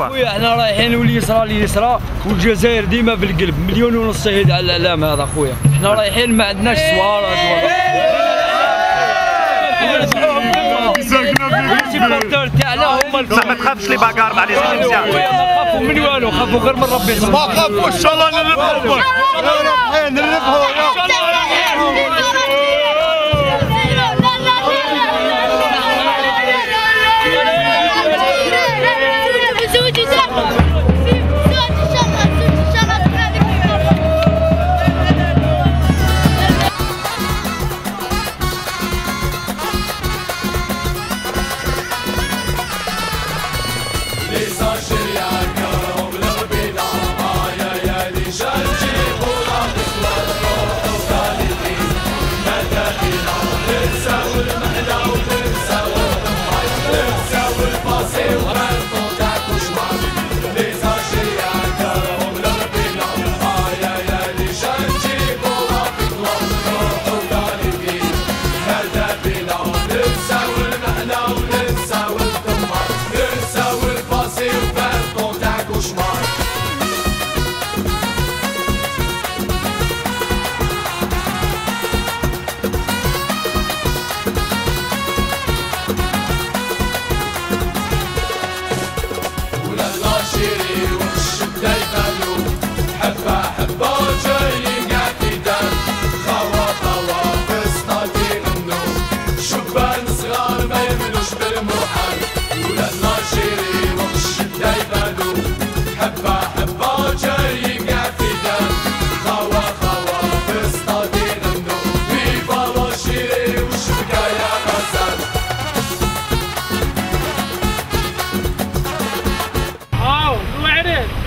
كوا. خويا احنا رايحين واليسرى والجزائر ديما بالقلب، 1.5 مليون شهيد على الاعلام هذا خويا، احنا رايحين ما عندناش صوارات السيبورتور تاعنا هما ما تخافش لي باكار مع لي زيمسيان. خويا ما خافوا من والو، خافوا غير من ربي. ما خافوا ان شاء الله نربحوا.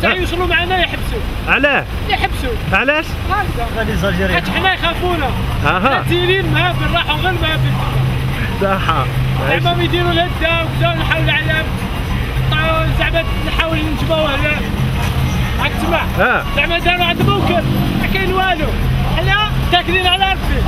يوصلوا معنا يحبسوا. علاه؟ يحبسوا. علاش؟ هكذا. حيت حنا يخافونا. تيرين مهابل راحوا غير مهابل. صح. زعما يديروا الهده وكذا نحاول على زعما نحاول نجبوه هنا. راك تسمع؟ زعما داروا عند بوكر ما كاين والو. حنا تاكلين على ربي.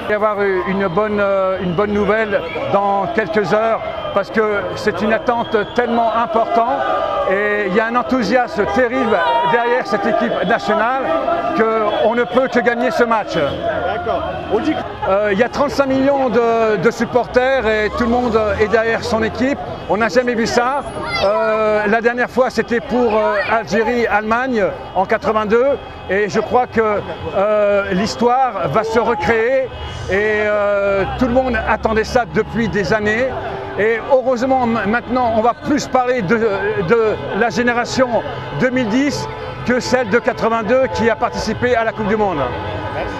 Il va y avoir une bonne nouvelle dans quelques heures parce que c'est une attente tellement importante et il y a un enthousiasme terrible derrière cette équipe nationale qu'on ne peut que gagner ce match. D'accord. Il y a 35 millions de supporters et tout le monde est derrière son équipe. On n'a jamais vu ça. La dernière fois c'était pour Algérie-Allemagne en 82 et je crois que l'histoire va se recréer et tout le monde attendait ça depuis des années. Et heureusement maintenant on va plus parler de la génération 2010 que celle de 82 qui a participé à la Coupe du Monde. Merci.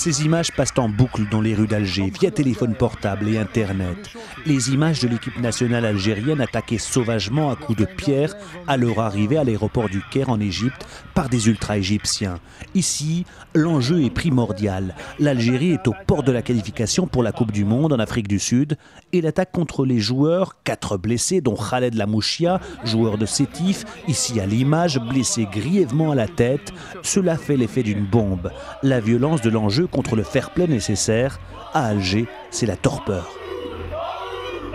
Ces images passent en boucle dans les rues d'Alger, via téléphone portable et Internet. Les images de l'équipe nationale algérienne attaquée sauvagement à coups de pierre à leur arrivée à l'aéroport du Caire en Égypte par des ultra-égyptiens. Ici, l'enjeu est primordial. L'Algérie est au port de la qualification pour la Coupe du Monde en Afrique du Sud et l'attaque contre les joueurs, 4 blessés dont Khaled Lamouchia, joueur de Sétif, ici à l'image, blessé grièvement à la tête, cela fait l'effet d'une bombe. La violence de l'enjeu contre le fair-play nécessaire, à Alger, c'est la torpeur.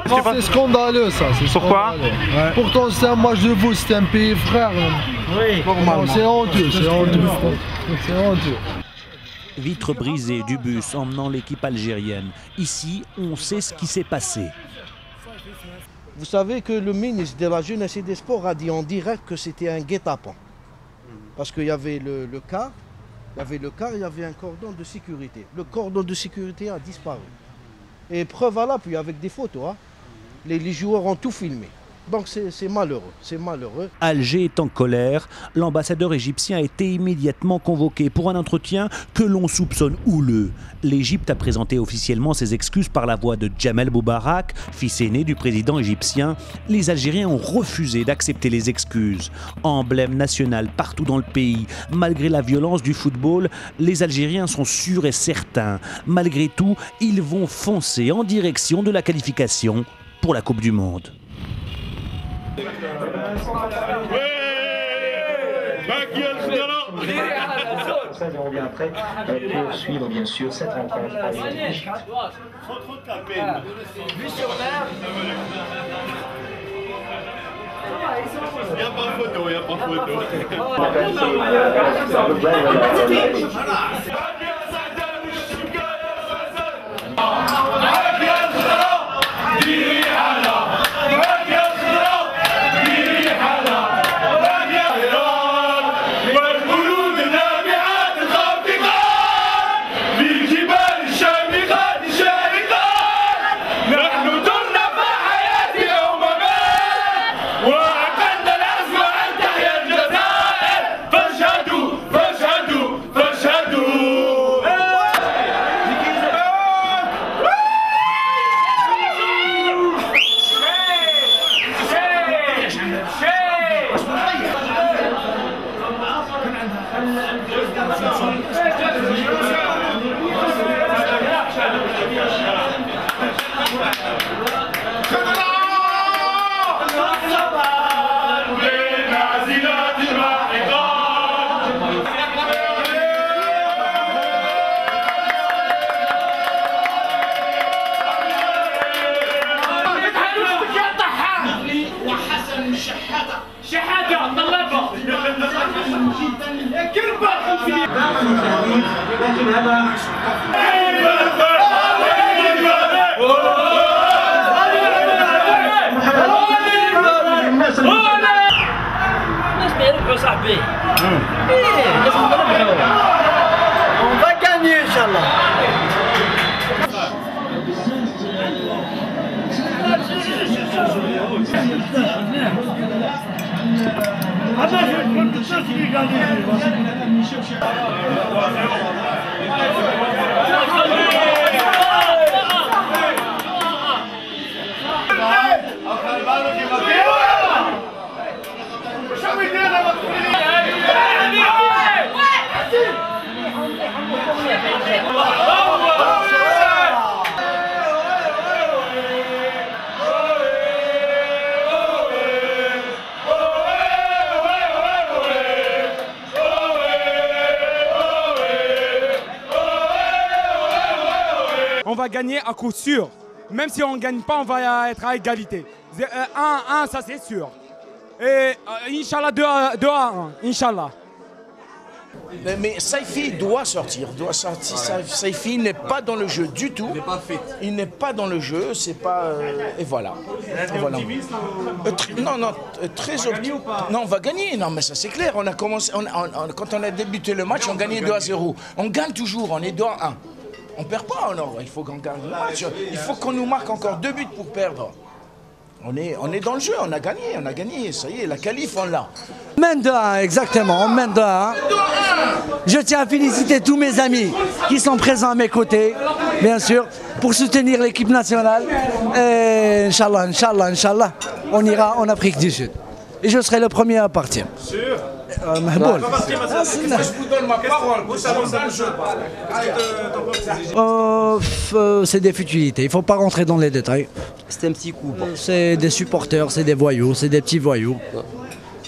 C'est scandaleux ça. Pourquoi? Ouais. Pourtant c'est un match de foot, c'est un pays frère. Oui, c'est honteux, c'est honteux. C'est honteux. Vitre brisée du bus emmenant l'équipe algérienne. Ici, on sait ce qui s'est passé. Vous savez que le ministre de la Jeunesse et des Sports a dit en direct que c'était un guet-apens. Parce qu'il y avait le car, il y avait un cordon de sécurité. Le cordon de sécurité a disparu. Et preuve à l'appui avec des photos, hein. Les joueurs ont tout filmé. Donc c'est malheureux, c'est malheureux. Alger est en colère. L'ambassadeur égyptien a été immédiatement convoqué pour un entretien que l'on soupçonne houleux. L'Égypte a présenté officiellement ses excuses par la voix de Djamel Moubarak, fils aîné du président égyptien. Les Algériens ont refusé d'accepter les excuses. Emblème national partout dans le pays. Malgré la violence du football, les Algériens sont sûrs et certains. Malgré tout, ils vont foncer en direction de la qualification pour la Coupe du Monde. On revient après pour suivre bien sûr cette rencontre. Il n'y a pas photo, il n'y a pas photo. شحاتة طلبها كربة لكن هذا الناس بيربحوا صاحبي لازم نربحوا on va gagner inchallah. On va gagner à coup sûr. Même si on ne gagne pas, on va être à égalité. 1-1, ça c'est sûr. Et Inch'Allah 2 à 1. Inch'Allah. Mais Saifi doit sortir. Saifi n'est pas dans le jeu du tout. Il n'est pas fit. Il n'est pas dans le jeu, c'est pas... et voilà. Et voilà. Non, très optimiste. Non, on va gagner. Non, mais ça c'est clair. On a commencé, quand on a débuté le match, on gagnait 2-0. On gagne toujours, on est 2-1. On perd pas, non. Il faut qu'on gagne le match. Il faut qu'on nous marque encore 2 buts pour perdre. On est dans le jeu, on a gagné, ça y est, la qualif on l'a. On mène de 1, exactement, on mène de 1. Je tiens à féliciter tous mes amis qui sont présents à mes côtés, bien sûr, pour soutenir l'équipe nationale. Et Inch'Allah, on ira en Afrique du Sud. Et je serai le premier à partir. Sûr. Je vous donne ma parole, vous savez le jeu. C'est des futilités, il ne faut pas rentrer dans les détails. C'est un petit coup. C'est des supporters, c'est des voyous, c'est des petits voyous.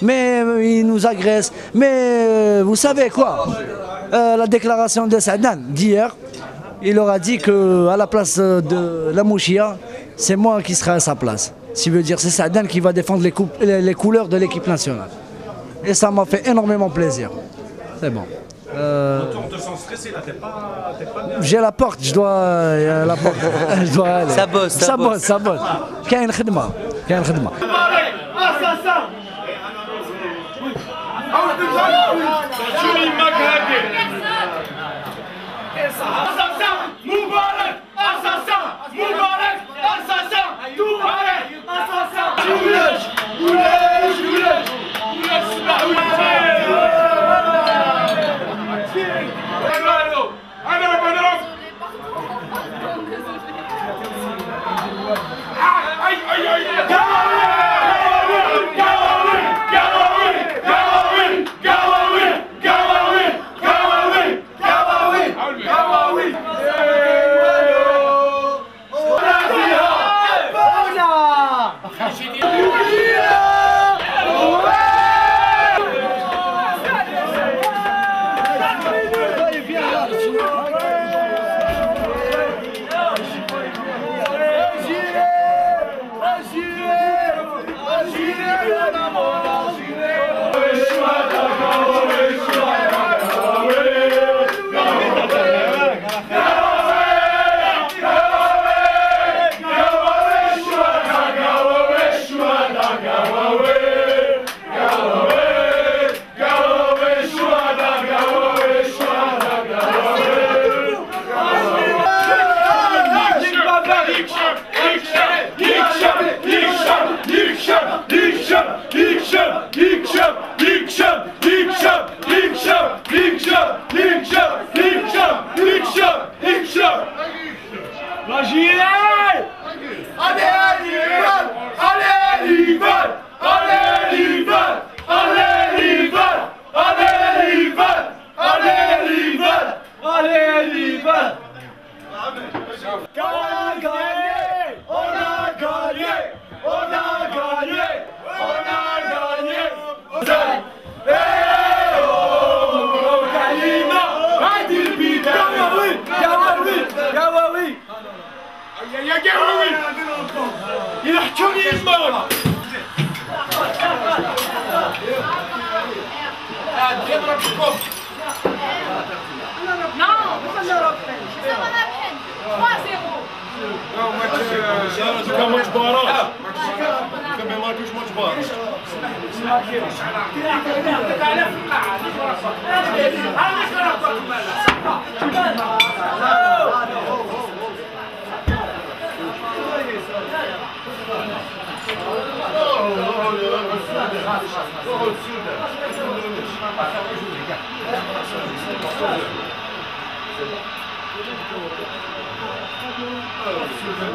Mais ils nous agressent. Mais vous savez quoi, la déclaration de Sadan d'hier, il leur a dit qu'à la place de la Mouchia, c'est moi qui serai à sa place. Ce qui veut dire c'est Sadan qui va défendre les couleurs de l'équipe nationale. Et ça m'a fait énormément plaisir. C'est bon. On te sent stressé là, t'es pas bien. J'ai la porte, je dois aller. Ça bosse. كاين خدمة.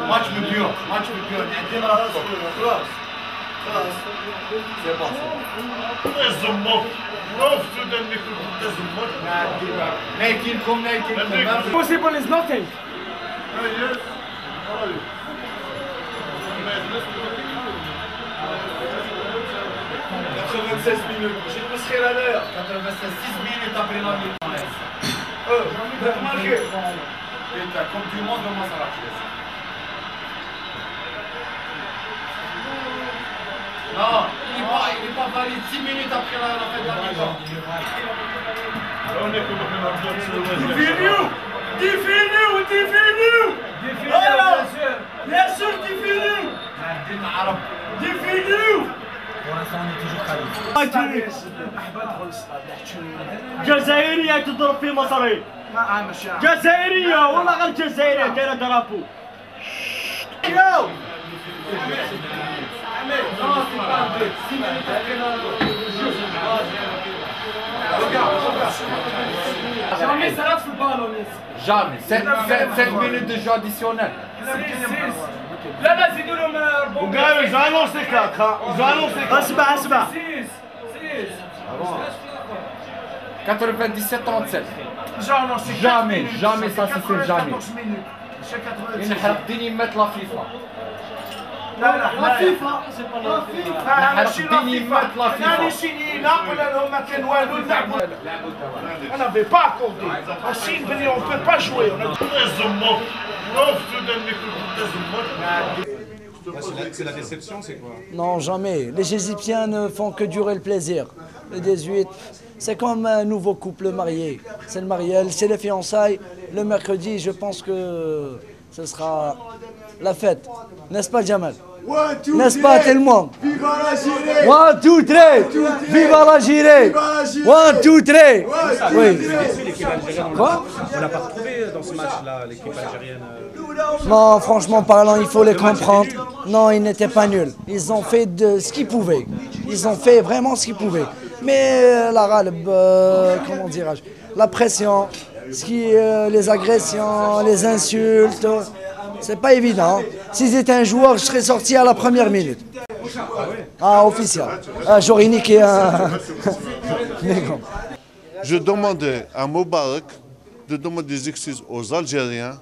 Match bitiyor. Possible is nothing. J'ai poussé la l'heure. 6 minutes après la mi-temps. Vous marqué. Comme tout le monde commence à marcher. Non, il n'est pas valide 6 minutes après la fin de la mi-temps. Définis-nous. Bien sûr, définis-nous. Pour l'instant, on est toujours qualifié. جزائرية تضرب في مصري. جزائرية والله غير جزائرية دايرة درابو. Jamais ça rate le ballon. Jamais. 7 minutes de jeu additionnel. لا لا زيدوا لهم وقالوا ils ont annoncé 4. Ils ont annoncé 4. اسمع 97-37. Jamais ça se fait jamais. نحرق دينيمات لا فيفا. لا فيفا نحرق دينيمات لا فيفا. ولا لهم ما كان والو نلعبوا. On n'avait pas accordé. En Chine, on ne peut pas jouer. C'est la déception, c'est quoi? Non, jamais. Les Égyptiens ne font que durer le plaisir. Le 18, c'est comme un nouveau couple marié. C'est le mariage, c'est les fiançailles. Le mercredi, je pense que ce sera la fête. N'est-ce pas, Jamal? N'est-ce pas, tout le monde? Viva l'Algérie! 1, 2, 3! Viva l'Algérie! 1, 2, 3! Oui. Quoi? On l'a pas retrouvé dans ce match-là, l'équipe algérienne. Non, franchement parlant, il faut les comprendre. Non, ils n'étaient pas nuls. Ils ont fait de ce qu'ils pouvaient. Ils ont fait vraiment ce qu'ils pouvaient. Mais la râle, comment dirais-je, la pression, les agressions, les insultes, c'est pas évident. S'ils étaient un joueur, je serais sorti à la première minute. Ah, officiel. Ah, j'aurais niqué un... Je demandais à Moubarak de demander des excuses aux Algériens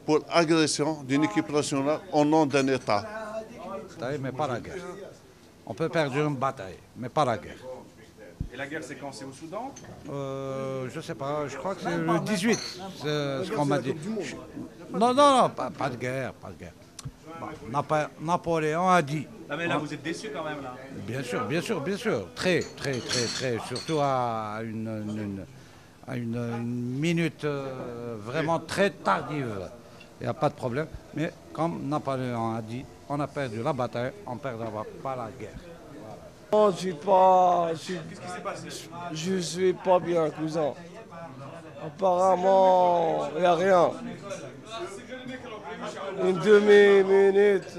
pour agression d'une équipe nationale au nom d'un État. Mais pas la guerre. On peut perdre une bataille, mais pas la guerre. Et la guerre, c'est quand? C'est au Soudan? Je sais pas, je crois que c'est le 18, c'est ce qu'on m'a dit. Non, pas de guerre, pas de guerre. Bon, Napoléon a dit. Non mais là, vous êtes déçus quand même, là. Bien sûr. Très. Surtout à une minute vraiment très tardive. Il n'y a pas de problème. Mais comme Napoléon a dit, on a perdu la bataille, on ne perdra pas la guerre. Non, je suis pas bien, cousin. Apparemment, il n'y a rien. Une demi-minute,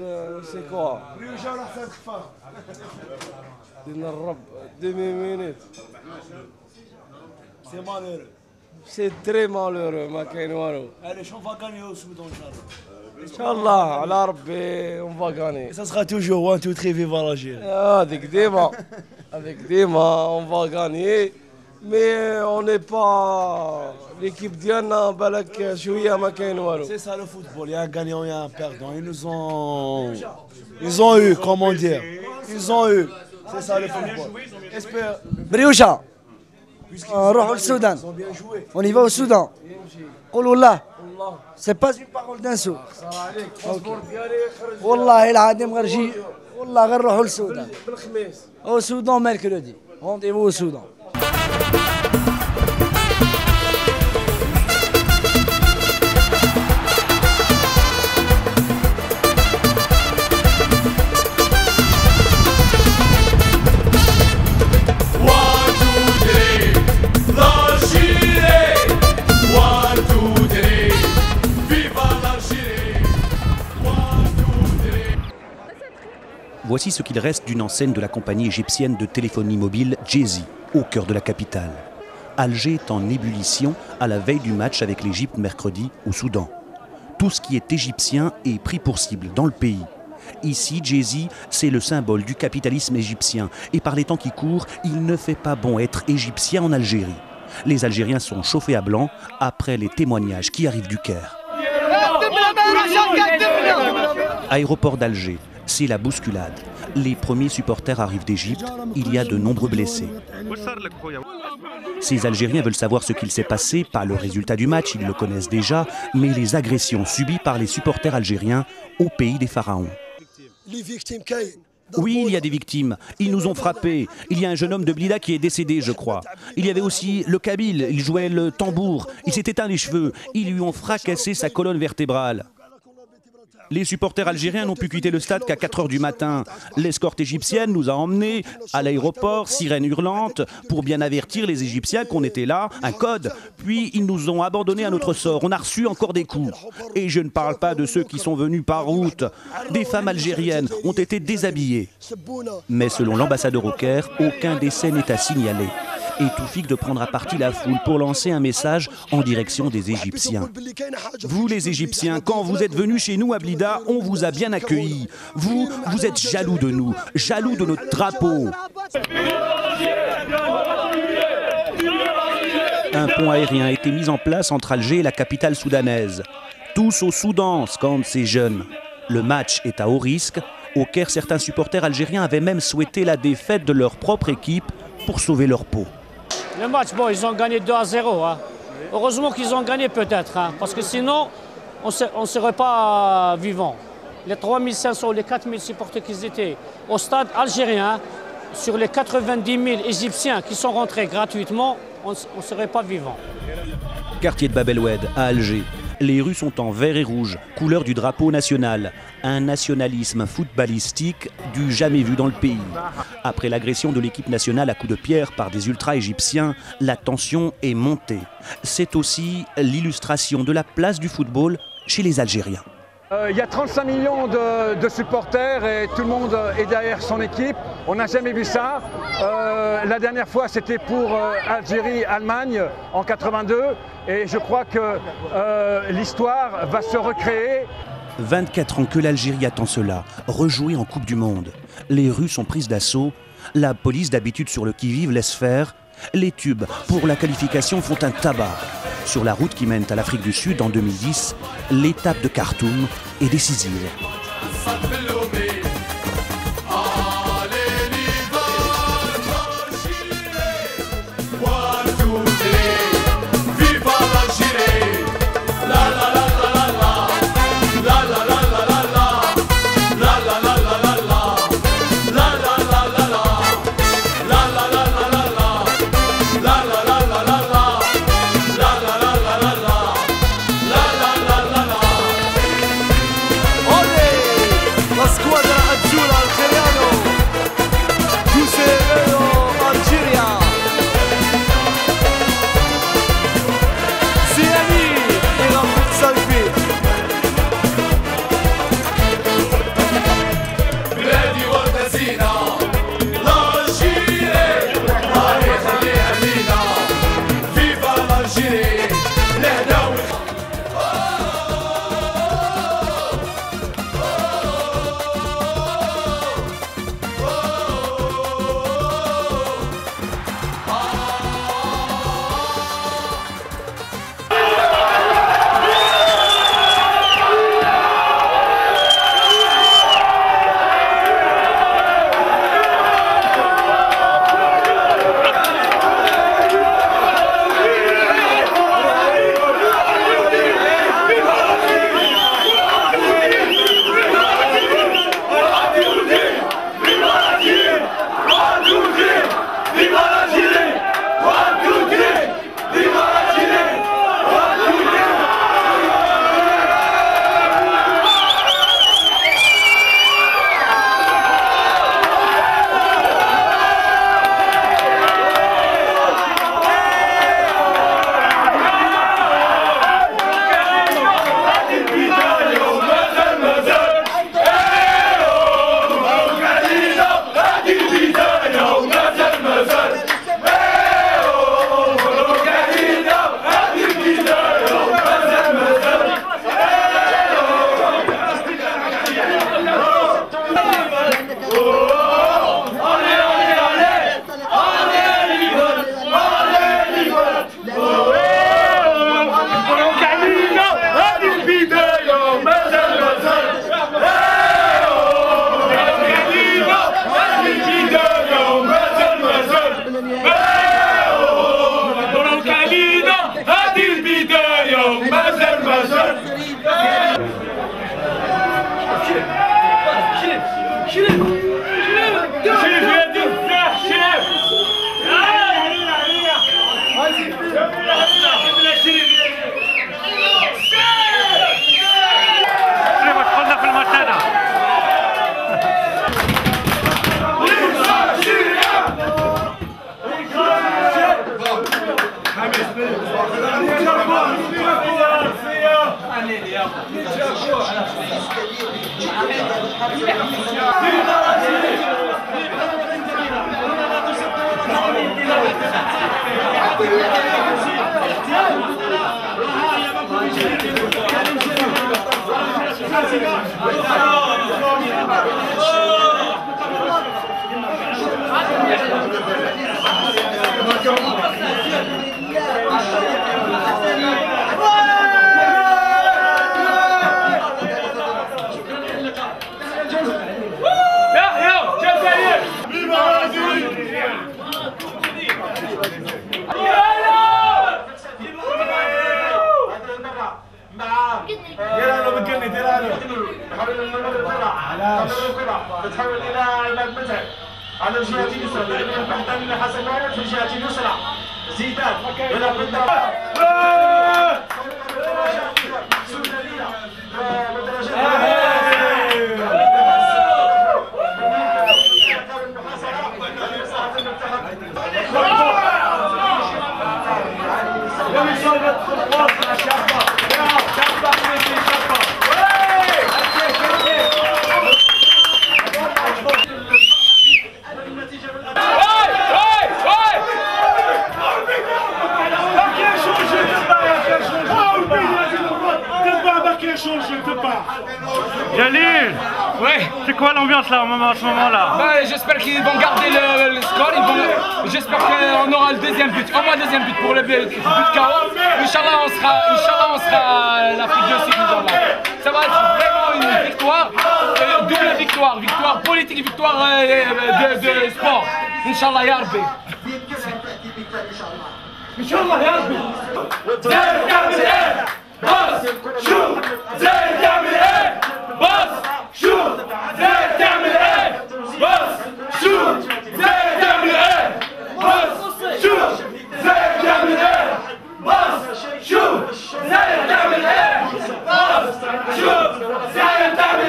c'est quoi? Demi-minute. C'est malheureux. C'est très malheureux, ma Kenouaro. Allez, on va gagner au Soudan, Inch'Allah, ala Rabbi, on va gagner. Et ça sera toujours 1, 2, 3, viva l'Algérie. Avec des mains, on va gagner. Mais on n'est pas l'équipe Diana, Balak, Chouia, Makenouaro. C'est ça le football, il y a un gagnant, il y a un perdant. Ils ont eu, comment dire. Ils ont eu. C'est ça le football. Brioucha, on va au Soudan. On y va au Soudan. Qouloullah. C'est pas une parole d'un sourd. Wallah, il a des margis. Wallah, on va au Soudan. Au Soudan, mercredi. Rendez-vous au Soudan. Voici ce qu'il reste d'une enseigne de la compagnie égyptienne de téléphonie mobile Djezzy, au cœur de la capitale. Alger est en ébullition à la veille du match avec l'Égypte mercredi au Soudan. Tout ce qui est égyptien est pris pour cible dans le pays. Ici, Djezzy, c'est le symbole du capitalisme égyptien. Et par les temps qui courent, il ne fait pas bon être égyptien en Algérie. Les Algériens sont chauffés à blanc après les témoignages qui arrivent du Caire. Aéroport d'Alger. C'est la bousculade. Les premiers supporters arrivent d'Égypte. Il y a de nombreux blessés. Ces Algériens veulent savoir ce qu'il s'est passé, pas le résultat du match, ils le connaissent déjà, mais les agressions subies par les supporters algériens au pays des pharaons. Oui, il y a des victimes. Ils nous ont frappés. Il y a un jeune homme de Blida qui est décédé, je crois. Il y avait aussi le Kabyle. Il jouait le tambour. Il s'est éteint les cheveux. Ils lui ont fracassé sa colonne vertébrale. Les supporters algériens n'ont pu quitter le stade qu'à 4 h du matin. L'escorte égyptienne nous a emmenés à l'aéroport, sirène hurlante, pour bien avertir les Égyptiens qu'on était là, un code. Puis ils nous ont abandonnés à notre sort. On a reçu encore des coups. Et je ne parle pas de ceux qui sont venus par route. Des femmes algériennes ont été déshabillées. Mais selon l'ambassadeur au Caire, aucun décès n'est à signaler. Et Toufik de prendre à partie la foule pour lancer un message en direction des Égyptiens. Vous les Égyptiens, quand vous êtes venus chez nous à Blida, on vous a bien accueillis. Vous êtes jaloux de nous, jaloux de notre drapeau. Un pont aérien a été mis en place entre Alger et la capitale soudanaise. Tous au Soudan, scandent ces jeunes. Le match est à haut risque. Au Caire, certains supporters algériens avaient même souhaité la défaite de leur propre équipe pour sauver leur peau. Le match, bon, ils ont gagné 2-0. Hein. Heureusement qu'ils ont gagné peut-être, hein, parce que sinon, on ne serait pas vivants. Les 3500, les 4000 supporters qui étaient au stade algérien, sur les 90 000 Égyptiens qui sont rentrés gratuitement, on ne serait pas vivants. Quartier de Bab el Oued, à Alger. Les rues sont en vert et rouge, couleur du drapeau national. Un nationalisme footballistique du jamais vu dans le pays. Après l'agression de l'équipe nationale à coups de pierre par des ultra-égyptiens, la tension est montée. C'est aussi l'illustration de la place du football chez les Algériens. Il y a 35 millions de supporters et tout le monde est derrière son équipe. On n'a jamais vu ça. La dernière fois, c'était pour Algérie-Allemagne en 82. Et je crois que l'histoire va se recréer. 24 ans que l'Algérie attend cela, rejouer en Coupe du Monde. Les rues sont prises d'assaut. La police, d'habitude sur le qui-vive, laisse faire. Les tubes pour la qualification font un tabac. Sur la route qui mène à l'Afrique du Sud en 2010, l'étape de Khartoum est décisive. بتحول الى عماد متعب على الجهه اليسرى لاعبين البحثان من حسن في الجهه اليسرى زيدان يلعب بالدفاع Jalil, ouais. C'est quoi l'ambiance là à ce moment-là? J'espère qu'ils vont garder le score. J'espère qu'on aura le deuxième but, au moins le deuxième but pour le but KO. Inch'Allah, on sera l'Afrique du Sud. Ça va être vraiment une victoire, double victoire, victoire politique et victoire de sport. Inch'Allah, ya Rabbi. Inch'Allah, ya Rabbi. بص شوف زي تعمل ايه بص شوف زي تعمل ايه بص شوف زي تعمل ايه بص شوف زي تعمل ايه بص شوف زي تعمل ايه بص شوف زي تعمل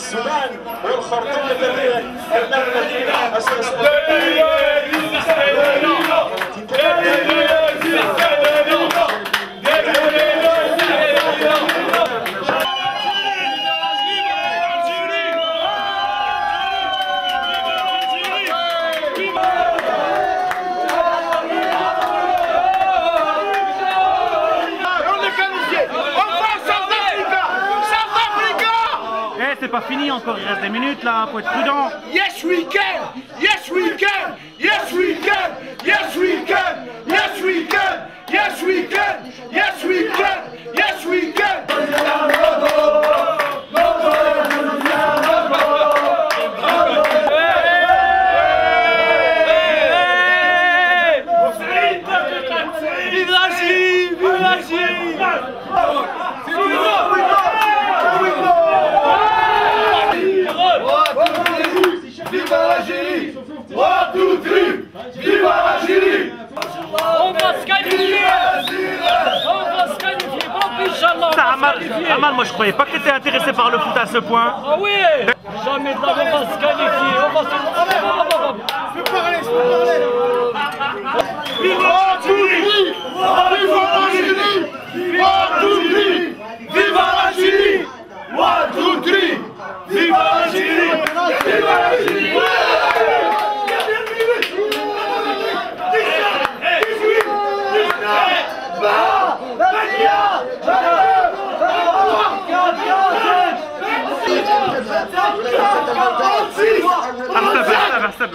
السودان والخرطوم الذي المدينة C'est pas fini encore, il reste des minutes là, faut être prudent. Yes we can! Yes we can! Yes we can! Yes we can! Yes we can! Yes we can! Yes we can! Yes we can! Vive l'Algérie! Vive l'Algérie! Viva l'Algérie! 1, 2, 3! Viva l'Algérie! On va se qualifier! On va se qualifier! Bon, Inch'Allah! Amal, moi je croyais pas que tu étais intéressé par le foot à ce point. Ah oui! Jamais de la on va se qualifier! On va se... Je peux parler, je peux parler! Viva l'Algérie! Viva l'Algérie! 1, 2, 3! Viva l'Algérie! 1, 2, 3! Viva l'Algérie! Viva l'Algérie! Hasta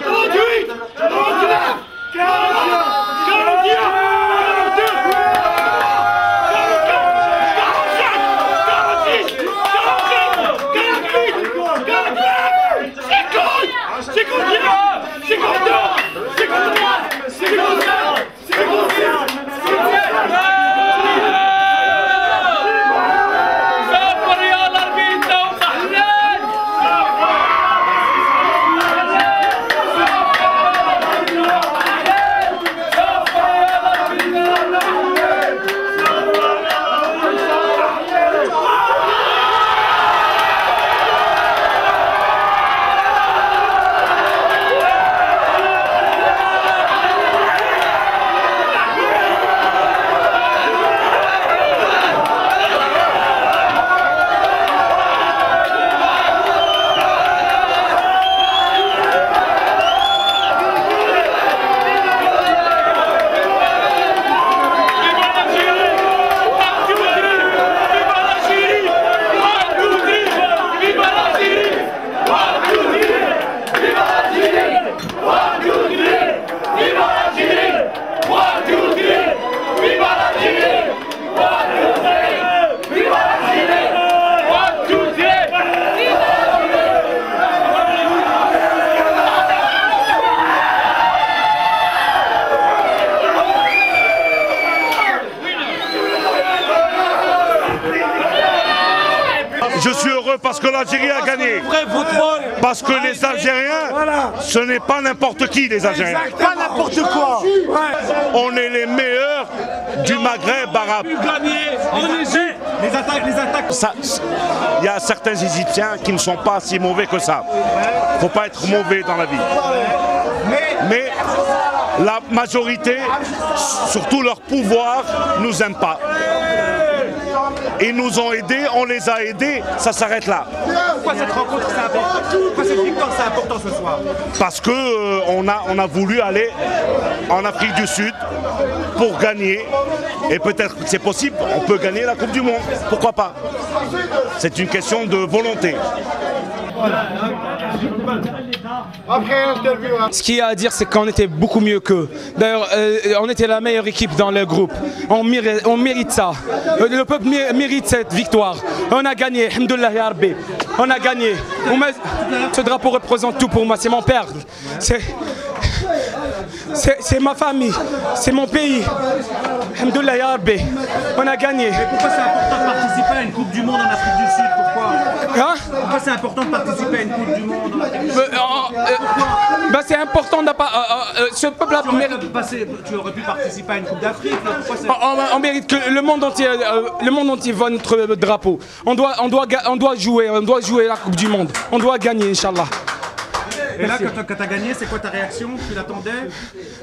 Parce que l'Algérie a gagné. Parce que les Algériens, ce n'est pas n'importe qui, les Algériens. Pas n'importe quoi. On est les meilleurs du Maghreb arabe. Les attaques. Il y a certains Égyptiens qui ne sont pas si mauvais que ça. Il ne faut pas être mauvais dans la vie. Mais la majorité, surtout leur pouvoir, ne nous aime pas. Ils nous ont aidés, on les a aidés, ça s'arrête là. Pourquoi cette rencontre c'est important? Pourquoi cette victoire c'est important ce soir? Parce que on a voulu aller en Afrique du Sud pour gagner. Et peut-être c'est possible, on peut gagner la Coupe du Monde. Pourquoi pas? C'est une question de volonté. Ce qu'il y a à dire, c'est qu'on était beaucoup mieux qu'eux. D'ailleurs, on était la meilleure équipe dans le groupe. On mérite ça. Le peuple mérite cette victoire. On a gagné, alhamdoulilah ya Rabbi. On a gagné. Ce drapeau représente tout pour moi. C'est mon père. C'est ma famille. C'est mon pays. Alhamdoulilah ya Rabbi. On a gagné. Mais pourquoi c'est important de participer à une Coupe du Monde en Afrique du Sud? Pourquoi? Hein? Pourquoi c'est important de participer à une Coupe du Monde en Afrique du Sud? C'est important de pas. Ce peuple-là. Tu aurais pu participer à une Coupe d'Afrique. On mérite que le monde entier voit notre drapeau. On doit jouer la Coupe du Monde. On doit gagner, Inch'Allah. Et là, quand tu as gagné, c'est quoi ta réaction? Tu l'attendais?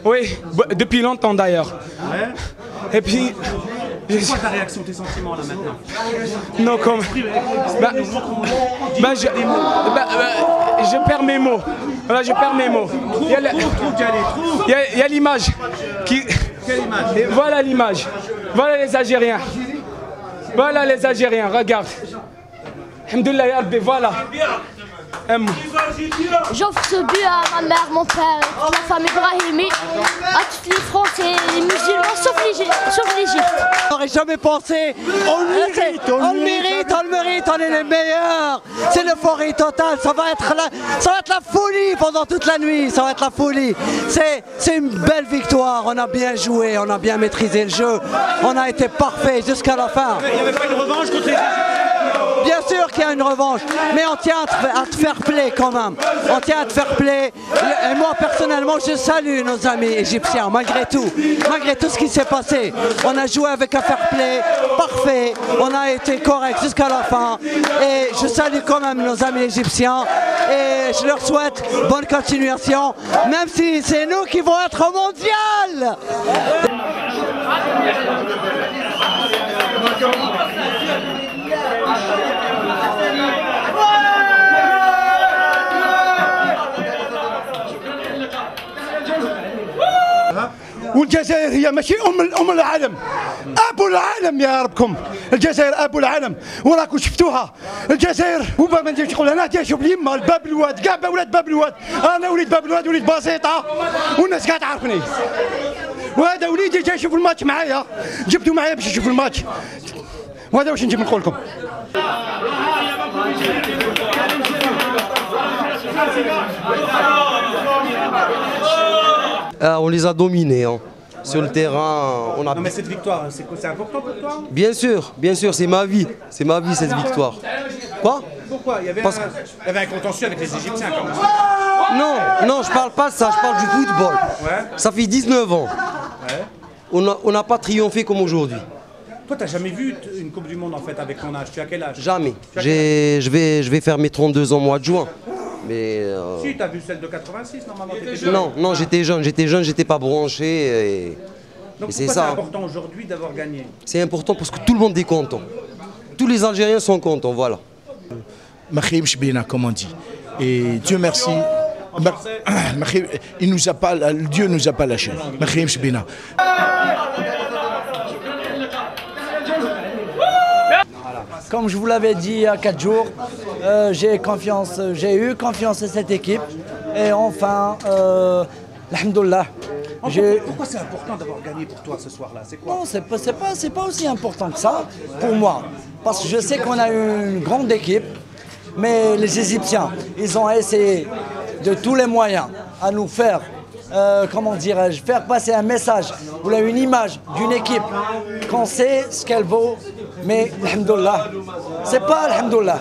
Oui, depuis longtemps d'ailleurs. Ouais. Et puis. C'est quoi ta réaction, tes sentiments là maintenant? Non, comme. Je perds mes mots. Voilà, je perds mes mots. Il y a l'image. Quelle image? Voilà l'image. Voilà les Algériens. Voilà les Algériens, regarde. Alhamdoulilah ya Rabbi, voilà. J'offre ce but à ma mère, mon père, toute la famille Brahimi, à toutes les Français et les musulmans, sauf l'Égypte. On n'aurait jamais pensé. On le mérite, on est les meilleurs. C'est l'euphorie totale, ça va être la folie pendant toute la nuit, ça va être la folie. C'est une belle victoire, on a bien joué, on a bien maîtrisé le jeu, on a été parfait jusqu'à la fin. Il n'y avait pas une revanche contre les Bien sûr qu'il y a une revanche, mais on tient à te faire play quand même. On tient à te faire play. Et moi personnellement, je salue nos amis égyptiens, malgré tout ce qui s'est passé. On a joué avec un fair play parfait, on a été correct jusqu'à la fin. Et je salue quand même nos amis égyptiens et je leur souhaite bonne continuation, même si c'est nous qui vont être au mondial. والجزائر هي ماشي ام العالم، ابو العالم يا ربكم. الجزائر ابو العالم وراكم شفتوها. الجزائر وبا ما نجيش نقول انا جاي شوف اليما الباب الواد كاع ولاد باب الواد. انا وليد باب الواد وليد بسيطه والناس كاع تعرفني. وهذا وليدي جاي يشوف الماتش معايا، جبتو معايا باش يشوف الماتش. وهذا واش نجيب نقول لكم. On les a dominés hein. Sur le terrain. On a... Non mais cette victoire, c'est important pour toi? Bien sûr, c'est ma vie cette victoire. Quoi? Pourquoi? Il y avait un contentieux avec les Égyptiens quand même. Non, je parle pas de ça, je parle du football. Ouais. Ça fait 19 ans. Ouais. On n'a pas triomphé comme aujourd'hui. Toi, t'as jamais vu une Coupe du Monde en fait avec ton âge? Tu as quel âge? Jamais. Je vais faire mes 32 ans au mois de juin. Mais Si, tu as vu celle de 86 normalement. Non, j'étais jeune, j'étais pas branché. Donc c'est pourquoi ça. c'est important aujourd'hui d'avoir gagné? C'est important parce que tout le monde est content. Tous les Algériens sont contents, voilà. Makhim Shbina, comme on dit. Et Dieu merci. Dieu nous a pas lâchés. Makhim Shbina. Comme je vous l'avais dit il y a 4 jours, j'ai eu confiance en cette équipe. Et enfin, alhamdoulilah. Pourquoi c'est important d'avoir gagné pour toi ce soir-là? C'est quoi? Non, c'est pas aussi important que ça pour moi. Parce que je sais qu'on a une grande équipe, mais les Égyptiens, ils ont essayé de tous les moyens à nous faire, comment dirais-je, faire passer un message ou une image d'une équipe qu'on sait ce qu'elle vaut, mais alhamdoulilah, c'est pas alhamdoulilah.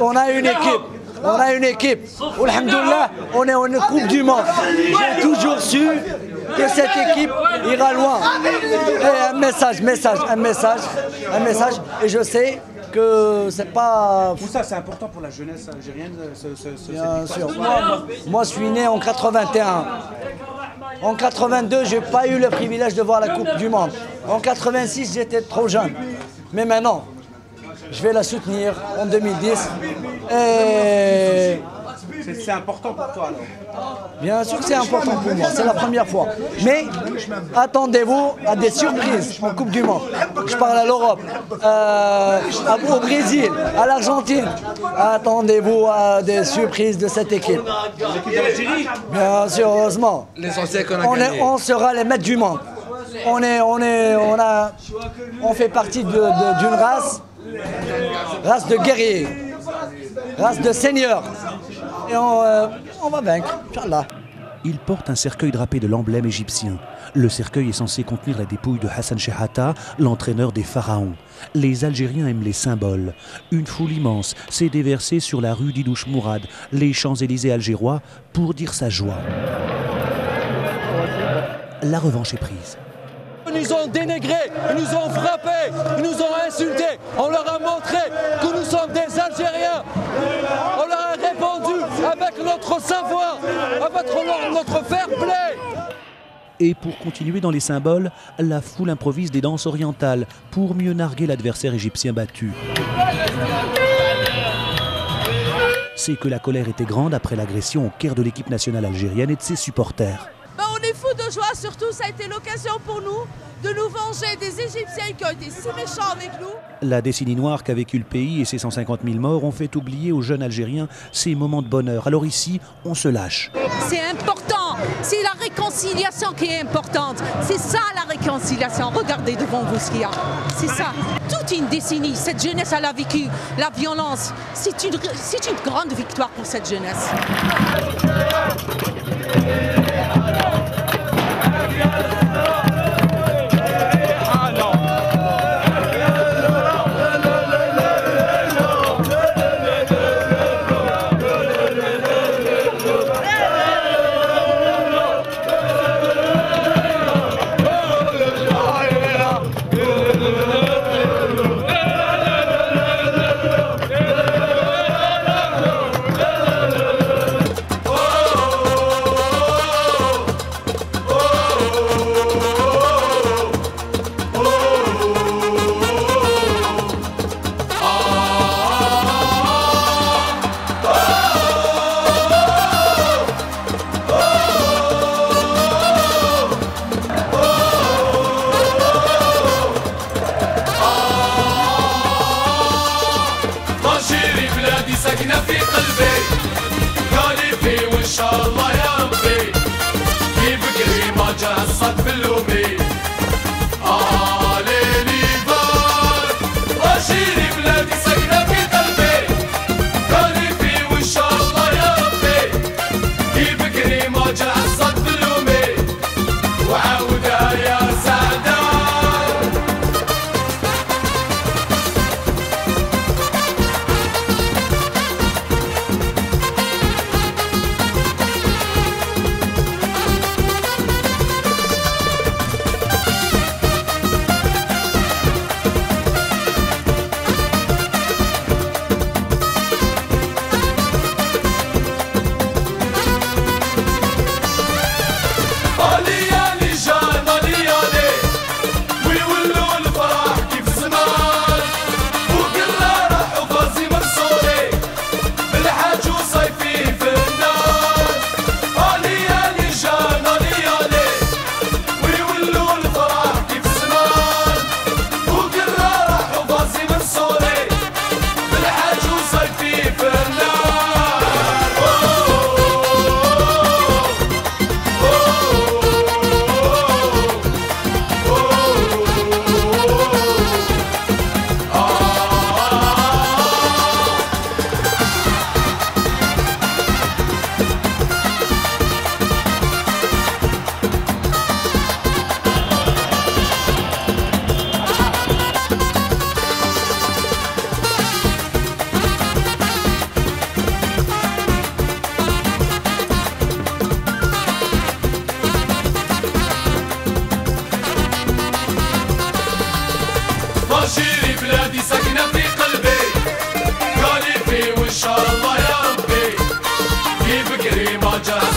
On a une équipe. On a une équipe. Alhamdoulilah, on est en Coupe du Monde. J'ai toujours su que cette équipe ira loin. Et un message. Et je sais que c'est pas... Tout ça, c'est important pour la jeunesse algérienne. Bien sûr. Moi, je suis né en 81. En 82, je n'ai pas eu le privilège de voir la Coupe du Monde. En 86, j'étais trop jeune. Mais maintenant, je vais la soutenir en 2010. Et... C'est important pour toi alors? Bien sûr que c'est important pour moi, c'est la première fois. Mais attendez-vous à des surprises en Coupe du Monde. Je parle à l'Europe, au Brésil, à l'Argentine. Attendez-vous à des surprises de cette équipe. L'équipe d'Algérie? Bien sûr, heureusement. L'essentiel qu'on a gagné. On sera les maîtres du monde. On fait partie d'une race de guerriers, race de seigneurs. Et on va vaincre, Inch'Allah. Il porte un cercueil drapé de l'emblème égyptien. Le cercueil est censé contenir la dépouille de Hassan Shehata, l'entraîneur des pharaons. Les Algériens aiment les symboles. Une foule immense s'est déversée sur la rue d'Idouche Mourad, les Champs-Élysées algérois, pour dire sa joie. La revanche est prise. Ils nous ont dénigrés, ils nous ont frappés, ils nous ont insultés. On leur a montré que nous sommes des Algériens. On leur a répondu avec notre savoir, avec notre fair play. Et pour continuer dans les symboles, la foule improvise des danses orientales pour mieux narguer l'adversaire égyptien battu. C'est que la colère était grande après l'agression au Caire de l'équipe nationale algérienne et de ses supporters. On est fous de joie, surtout ça a été l'occasion pour nous de nous venger des Égyptiens qui ont été si méchants avec nous. La décennie noire qu'a vécu le pays et ses 150 000 morts ont fait oublier aux jeunes Algériens ces moments de bonheur. Alors ici, on se lâche. C'est important, c'est la réconciliation qui est importante. C'est ça la réconciliation, regardez devant vous ce qu'il y a. C'est ça. Toute une décennie, cette jeunesse elle a vécu la violence. C'est une grande victoire pour cette jeunesse.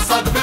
صدق